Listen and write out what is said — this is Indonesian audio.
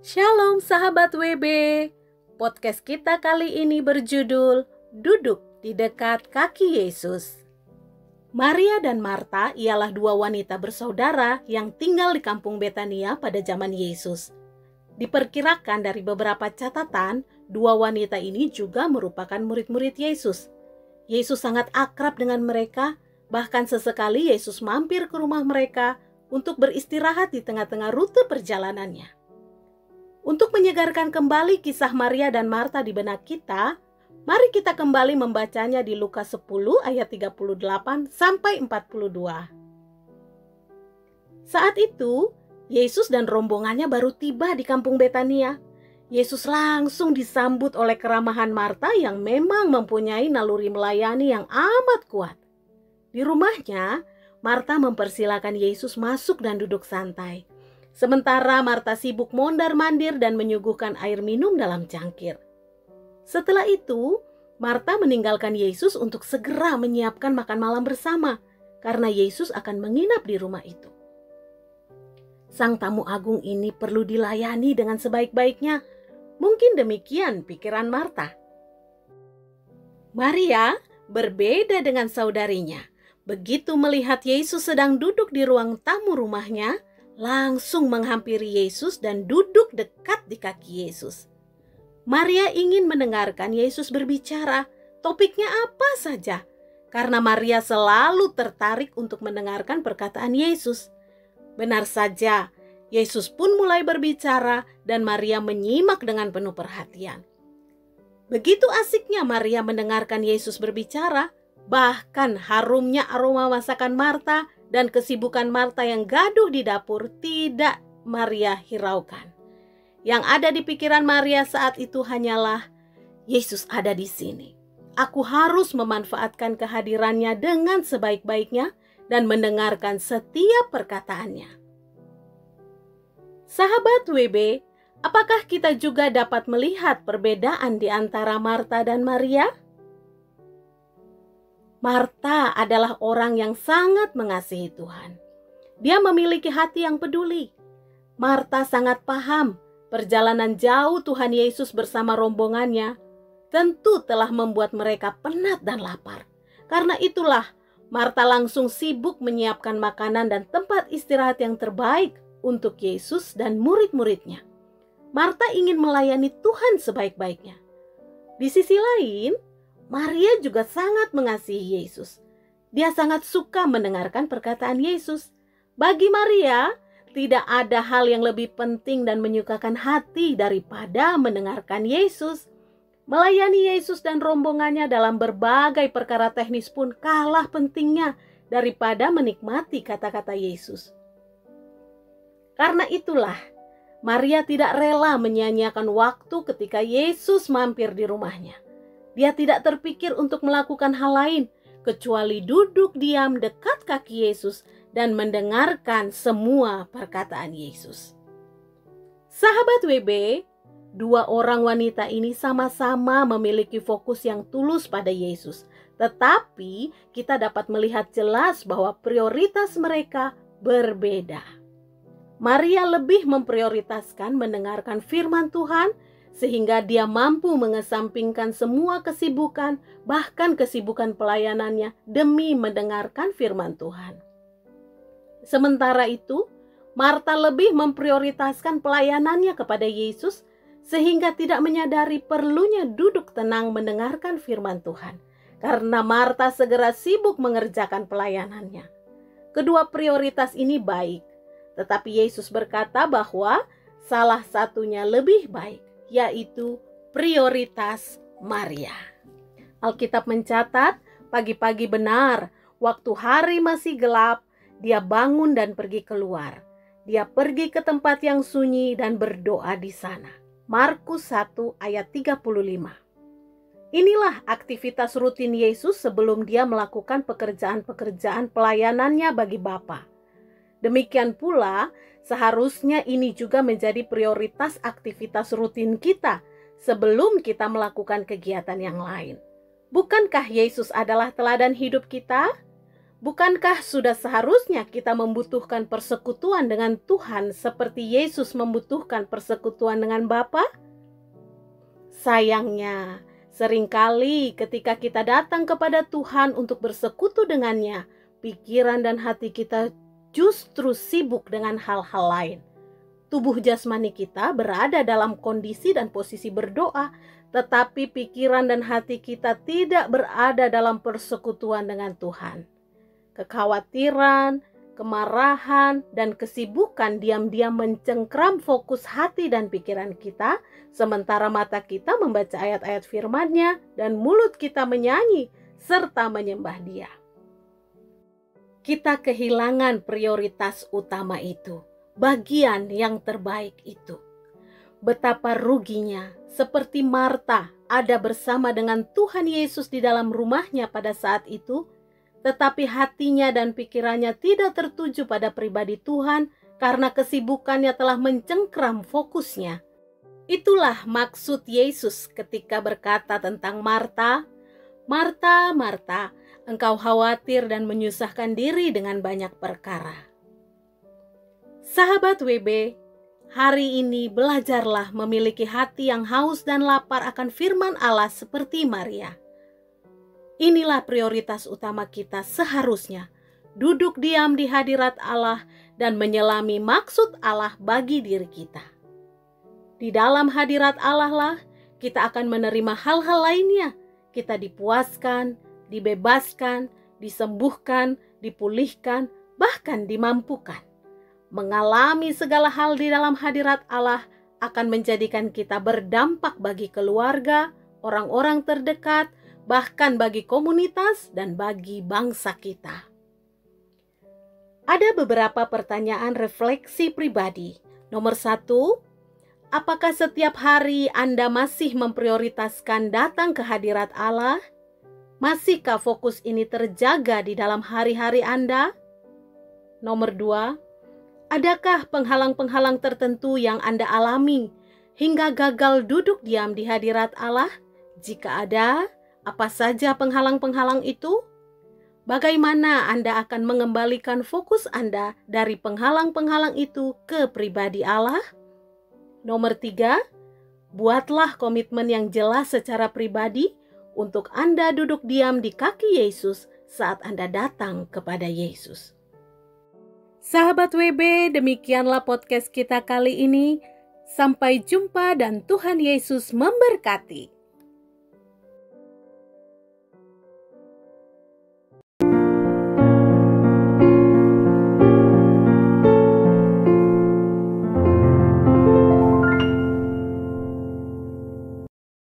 Shalom sahabat WB. Podcast kita kali ini berjudul Duduk di dekat kaki Yesus. Maria dan Marta ialah dua wanita bersaudara yang tinggal di kampung Betania pada zaman Yesus. Diperkirakan dari beberapa catatan, dua wanita ini juga merupakan murid-murid Yesus. Yesus sangat akrab dengan mereka, bahkan sesekali Yesus mampir ke rumah mereka untuk beristirahat di tengah-tengah rute perjalanannya. Untuk menyegarkan kembali kisah Maria dan Marta di benak kita, mari kita kembali membacanya di Lukas 10 ayat 38 sampai 42. Saat itu, Yesus dan rombongannya baru tiba di kampung Betania. Yesus langsung disambut oleh keramahan Marta yang memang mempunyai naluri melayani yang amat kuat. Di rumahnya, Marta mempersilakan Yesus masuk dan duduk santai. Sementara Marta sibuk mondar-mandir dan menyuguhkan air minum dalam cangkir. Setelah itu, Marta meninggalkan Yesus untuk segera menyiapkan makan malam bersama, karena Yesus akan menginap di rumah itu. Sang tamu agung ini perlu dilayani dengan sebaik-baiknya. Mungkin demikian pikiran Marta. Maria berbeda dengan saudarinya. Begitu melihat Yesus sedang duduk di ruang tamu rumahnya, langsung menghampiri Yesus dan duduk dekat di kaki Yesus. Maria ingin mendengarkan Yesus berbicara, topiknya apa saja, karena Maria selalu tertarik untuk mendengarkan perkataan Yesus. Benar saja, Yesus pun mulai berbicara dan Maria menyimak dengan penuh perhatian. Begitu asiknya Maria mendengarkan Yesus berbicara, bahkan harumnya aroma masakan Marta dan kesibukan Marta yang gaduh di dapur tidak Maria hiraukan. Yang ada di pikiran Maria saat itu hanyalah, Yesus ada di sini. Aku harus memanfaatkan kehadirannya dengan sebaik-baiknya dan mendengarkan setiap perkataannya. Sahabat WB, apakah kita juga dapat melihat perbedaan di antara Marta dan Maria? Marta adalah orang yang sangat mengasihi Tuhan. Dia memiliki hati yang peduli. Marta sangat paham perjalanan jauh Tuhan Yesus bersama rombongannya tentu telah membuat mereka penat dan lapar. Karena itulah Marta langsung sibuk menyiapkan makanan dan tempat istirahat yang terbaik untuk Yesus dan murid-muridnya. Marta ingin melayani Tuhan sebaik-baiknya. Di sisi lain, Maria juga sangat mengasihi Yesus. Dia sangat suka mendengarkan perkataan Yesus. Bagi Maria, tidak ada hal yang lebih penting dan menyukakan hati daripada mendengarkan Yesus. Melayani Yesus dan rombongannya dalam berbagai perkara teknis pun kalah pentingnya daripada menikmati kata-kata Yesus. Karena itulah, Maria tidak rela menyia-nyiakan waktu ketika Yesus mampir di rumahnya. Dia tidak terpikir untuk melakukan hal lain kecuali duduk diam dekat kaki Yesus dan mendengarkan semua perkataan Yesus. Sahabat WB, dua orang wanita ini sama-sama memiliki fokus yang tulus pada Yesus. Tetapi kita dapat melihat jelas bahwa prioritas mereka berbeda. Maria lebih memprioritaskan mendengarkan firman Tuhan, sehingga dia mampu mengesampingkan semua kesibukan, bahkan kesibukan pelayanannya demi mendengarkan firman Tuhan. Sementara itu, Marta lebih memprioritaskan pelayanannya kepada Yesus, sehingga tidak menyadari perlunya duduk tenang mendengarkan firman Tuhan, karena Marta segera sibuk mengerjakan pelayanannya. Kedua prioritas ini baik, tetapi Yesus berkata bahwa salah satunya lebih baik, yaitu prioritas Maria. Alkitab mencatat, pagi-pagi benar, waktu hari masih gelap, dia bangun dan pergi keluar. Dia pergi ke tempat yang sunyi dan berdoa di sana. Markus 1 ayat 35. Inilah aktivitas rutin Yesus sebelum dia melakukan pekerjaan-pekerjaan pelayanannya bagi Bapa. Demikian pula, seharusnya ini juga menjadi prioritas aktivitas rutin kita sebelum kita melakukan kegiatan yang lain. Bukankah Yesus adalah teladan hidup kita? Bukankah sudah seharusnya kita membutuhkan persekutuan dengan Tuhan seperti Yesus membutuhkan persekutuan dengan Bapa? Sayangnya, seringkali ketika kita datang kepada Tuhan untuk bersekutu dengannya, pikiran dan hati kita justru sibuk dengan hal-hal lain. Tubuh jasmani kita berada dalam kondisi dan posisi berdoa, tetapi pikiran dan hati kita tidak berada dalam persekutuan dengan Tuhan. Kekhawatiran, kemarahan, dan kesibukan diam-diam mencengkram fokus hati dan pikiran kita, sementara mata kita membaca ayat-ayat firman-Nya dan mulut kita menyanyi serta menyembah Dia. Kita kehilangan prioritas utama itu, bagian yang terbaik itu. Betapa ruginya, seperti Marta ada bersama dengan Tuhan Yesus di dalam rumahnya pada saat itu, tetapi hatinya dan pikirannya tidak tertuju pada pribadi Tuhan karena kesibukannya telah mencengkram fokusnya. Itulah maksud Yesus ketika berkata tentang Marta, "Marta, Marta, engkau khawatir dan menyusahkan diri dengan banyak perkara." Sahabat WB, hari ini belajarlah memiliki hati yang haus dan lapar akan firman Allah seperti Maria. Inilah prioritas utama kita seharusnya, duduk diam di hadirat Allah dan menyelami maksud Allah bagi diri kita. Di dalam hadirat Allah lah kita akan menerima hal-hal lainnya. Kita dipuaskan, dibebaskan, disembuhkan, dipulihkan, bahkan dimampukan. Mengalami segala hal di dalam hadirat Allah akan menjadikan kita berdampak bagi keluarga, orang-orang terdekat, bahkan bagi komunitas dan bagi bangsa kita. Ada beberapa pertanyaan refleksi pribadi. Nomor 1, apakah setiap hari Anda masih memprioritaskan datang ke hadirat Allah? Masihkah fokus ini terjaga di dalam hari-hari Anda? Nomor 2, adakah penghalang-penghalang tertentu yang Anda alami hingga gagal duduk diam di hadirat Allah? Jika ada, apa saja penghalang-penghalang itu? Bagaimana Anda akan mengembalikan fokus Anda dari penghalang-penghalang itu ke pribadi Allah? Nomor 3, buatlah komitmen yang jelas secara pribadi untuk Anda duduk diam di kaki Yesus saat Anda datang kepada Yesus. Sahabat WB, demikianlah podcast kita kali ini. Sampai jumpa dan Tuhan Yesus memberkati.